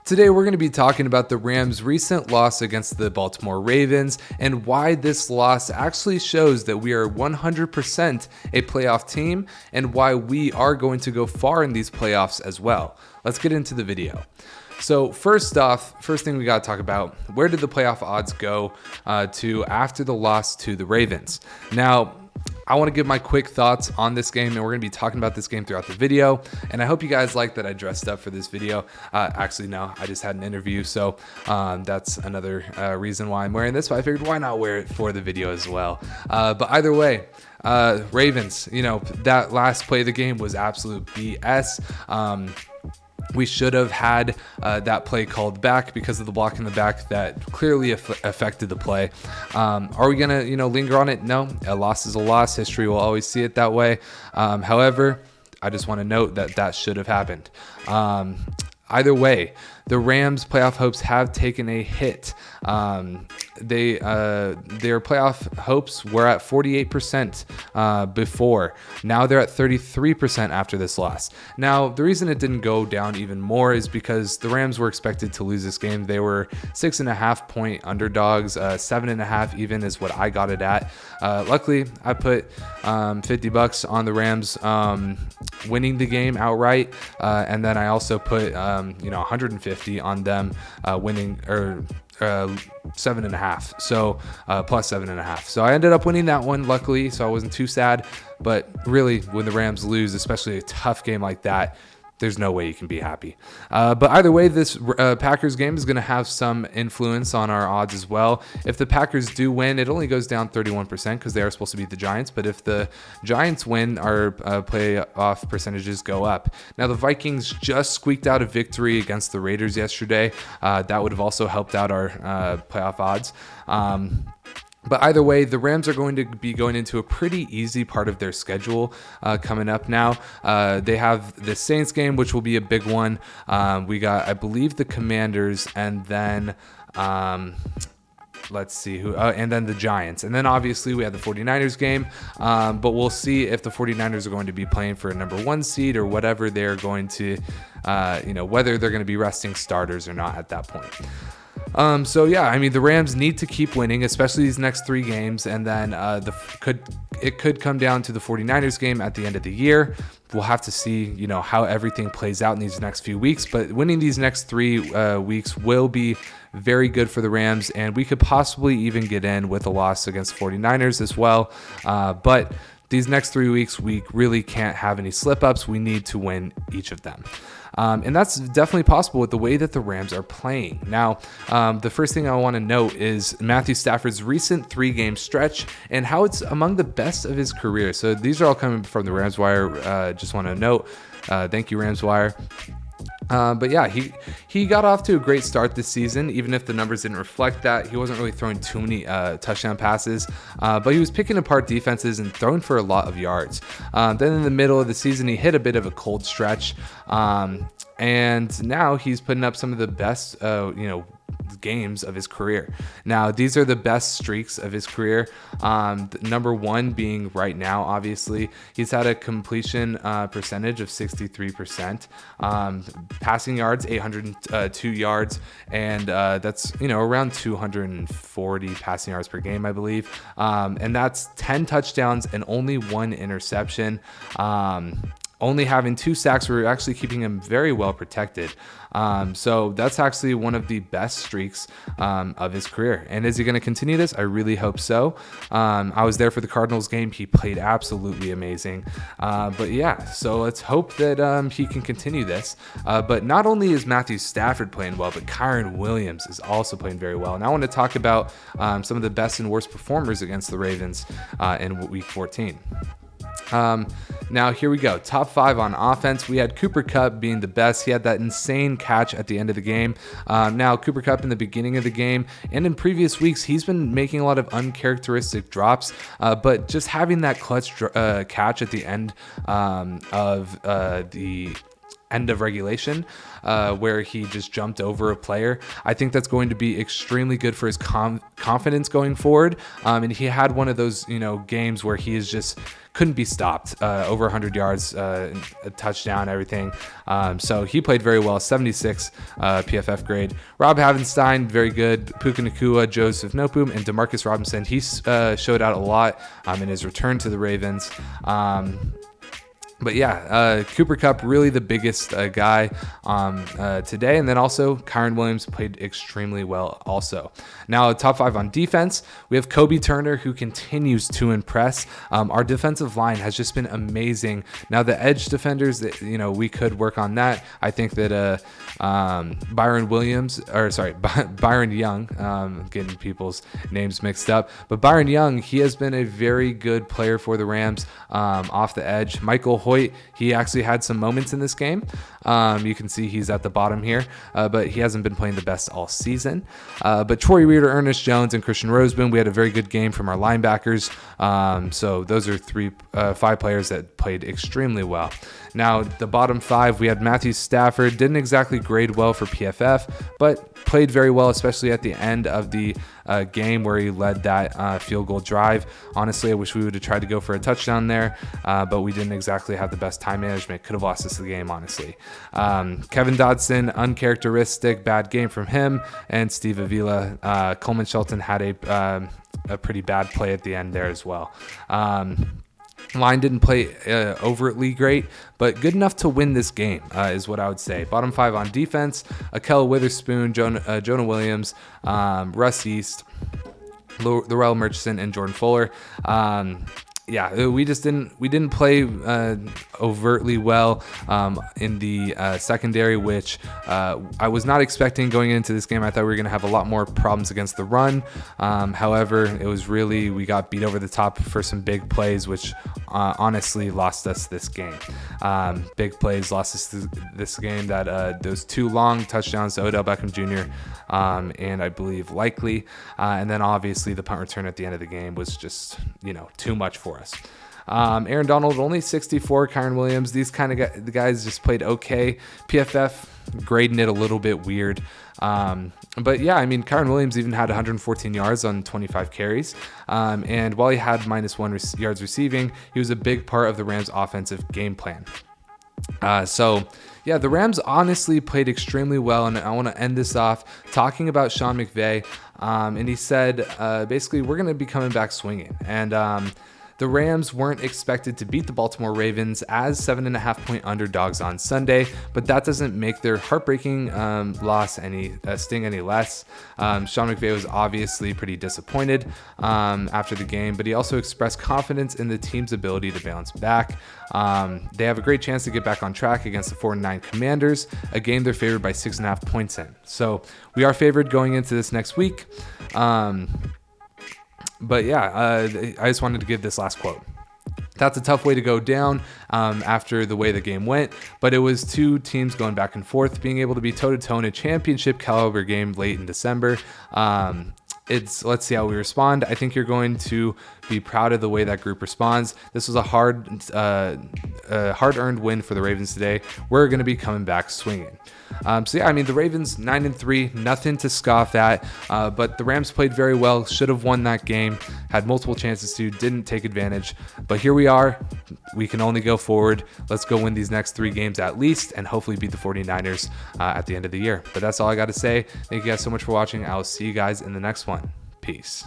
Today we're going to be talking about the Rams' recent loss against the Baltimore Ravens and why this loss actually shows that we are 100% a playoff team and why we are going to go far in these playoffs as well. Let's get into the video. So first thing we got to talk about, where did the playoff odds go to after the loss to the Ravens? Now, I want to give my quick thoughts on this game, and we're going to be talking about this game throughout the video. And I hope you guys like that I dressed up for this video. Actually, no, I just had an interview, so that's another reason why I'm wearing this. But I figured, why not wear it for the video as well? But either way, Ravens, that last play of the game was absolute BS. We should have had that play called back because of the block in the back that clearly affected the play. Are we going to, linger on it? No, a loss is a loss. History will always see it that way. However, I just want to note that should have happened. Either way, the Rams' playoff hopes have taken a hit. Their playoff hopes were at 48% before. Now they're at 33% after this loss. Now, the reason it didn't go down even more is because the Rams were expected to lose this game. They were 6.5 point underdogs. 7.5 even is what I got it at. Luckily, I put $50 on the Rams winning the game outright, and then I also put 150 on them winning, or 7.5, so plus 7.5. So I ended up winning that one, luckily, so I wasn't too sad. But really, when the Rams lose, especially a tough game like that, there's no way you can be happy. But either way, this Packers game is going to have some influence on our odds as well. If the Packers do win, it only goes down 31% because they are supposed to beat the Giants. But if the Giants win, our playoff percentages go up. Now, the Vikings just squeaked out a victory against the Raiders yesterday. That would have also helped out our playoff odds. But either way, the Rams are going to be going into a pretty easy part of their schedule coming up now. They have the Saints game, which will be a big one. We got, I believe, the Commanders, and then let's see who, and then the Giants. And then obviously we have the 49ers game, but we'll see if the 49ers are going to be playing for a number 1 seed or whatever they're going to, whether they're going to be resting starters or not at that point. So yeah, I mean, the Rams need to keep winning, especially these next 3 games, and then it could come down to the 49ers game at the end of the year. We'll have to see, how everything plays out in these next few weeks, but winning these next 3 weeks will be very good for the Rams, and we could possibly even get in with a loss against 49ers as well. But these next 3 weeks, we really can't have any slip-ups. We need to win each of them. And that's definitely possible with the way that the Rams are playing. Now, the first thing I want to note is Matthew Stafford's recent 3-game stretch and how it's among the best of his career. So these are all coming from the Rams Wire. Just want to note, thank you, Rams Wire. But yeah, he got off to a great start this season, even if the numbers didn't reflect that. He wasn't really throwing too many touchdown passes, but he was picking apart defenses and throwing for a lot of yards. Then in the middle of the season, he hit a bit of a cold stretch, and now he's putting up some of the best, games of his career. Now, these are the best streaks of his career. Number 1 being right now, obviously, he's had a completion percentage of 63%, passing yards 802 yards, and that's around 240 passing yards per game, I believe, and that's 10 touchdowns and only 1 interception. Only having 2 sacks, we're actually keeping him very well protected. So that's actually one of the best streaks of his career. And is he going to continue this? I really hope so. I was there for the Cardinals game. He played absolutely amazing. But yeah, so let's hope that he can continue this. But not only is Matthew Stafford playing well, but Kyren Williams is also playing very well. And I want to talk about some of the best and worst performers against the Ravens in Week 14. Now here we go. Top 5 on offense. We had Cooper Kupp being the best. He had that insane catch at the end of the game. Now Cooper Kupp in the beginning of the game and in previous weeks, he's been making a lot of uncharacteristic drops, but just having that clutch catch at the end of the end of regulation, where he just jumped over a player. I think that's going to be extremely good for his confidence going forward. And he had one of those, games where he is just couldn't be stopped, over 100 yards, a touchdown, everything. So he played very well, 76 PFF grade. Rob Havenstein, very good. Puka Nacua, Joseph Noteboom, and Demarcus Robinson. He showed out a lot in his return to the Ravens. But yeah, Cooper Kupp, really the biggest guy today. And then also Kyren Williams played extremely well also. Now, top 5 on defense, we have Kobe Turner, who continues to impress. Our defensive line has just been amazing. Now, the edge defenders, we could work on that. I think that Byron Young, getting people's names mixed up. But Byron Young, he has been a very good player for the Rams off the edge. Michael Hoyt, he actually had some moments in this game. You can see he's at the bottom here, but he hasn't been playing the best all season. But Troy Reader, Ernest Jones, and Christian Roseboom, we had a very good game from our linebackers. So those are 5 players that played extremely well. Now, the bottom 5, we had Matthew Stafford, didn't exactly grade well for PFF, but played very well, especially at the end of the game where he led that field goal drive. Honestly, I wish we would have tried to go for a touchdown there, but we didn't exactly have the best time management. Could have lost us the game, honestly. Kevin Dodson, uncharacteristic, bad game from him, and Steve Avila. Coleman Shelton had a pretty bad play at the end there as well. Line didn't play overtly great, but good enough to win this game is what I would say. Bottom 5 on defense: Akel Witherspoon, Jonah Williams, Russ East, Laurel Murchison, and Jordan Fuller. We didn't play overtly well in the secondary, which I was not expecting going into this game. I thought we were going to have a lot more problems against the run. However, it was we got beat over the top for some big plays, which honestly lost us this game. Big plays lost us this game. Those 2 long touchdowns to Odell Beckham Jr. And I believe Likely, and then obviously the punt return at the end of the game was just too much for us. Aaron Donald only 64. Kyren Williams, these kind of the guys just played okay. PFF grading it a little bit weird. But yeah, Kyren Williams even had 114 yards on 25 carries. And while he had -1 yards receiving, he was a big part of the Rams' offensive game plan. The Rams honestly played extremely well, and I want to end this off talking about Sean McVey. And he said, basically, we're going to be coming back swinging. And the Rams weren't expected to beat the Baltimore Ravens as 7.5-point underdogs on Sunday, but that doesn't make their heartbreaking loss sting any less. Sean McVey was obviously pretty disappointed after the game, but he also expressed confidence in the team's ability to bounce back. They have a great chance to get back on track against the 4-9 Commanders, a game they're favored by 6.5 points in. So we are favored going into this next week. But yeah, I just wanted to give this last quote. That's a tough way to go down after the way the game went, but it was 2 teams going back and forth, being able to be toe-to-toe in a championship caliber game late in December. Let's see how we respond. I think you're going to be proud of the way that group responds. This was a hard-earned win for the Ravens today. We're going to be coming back swinging. The Ravens 9-3, nothing to scoff at, but the Rams played very well, should have won that game, had multiple chances to, didn't take advantage, but here we are. We can only go forward. Let's go win these next 3 games at least, and hopefully beat the 49ers at the end of the year. But that's all I got to say. Thank you guys so much for watching. I will see you guys in the next one. Peace.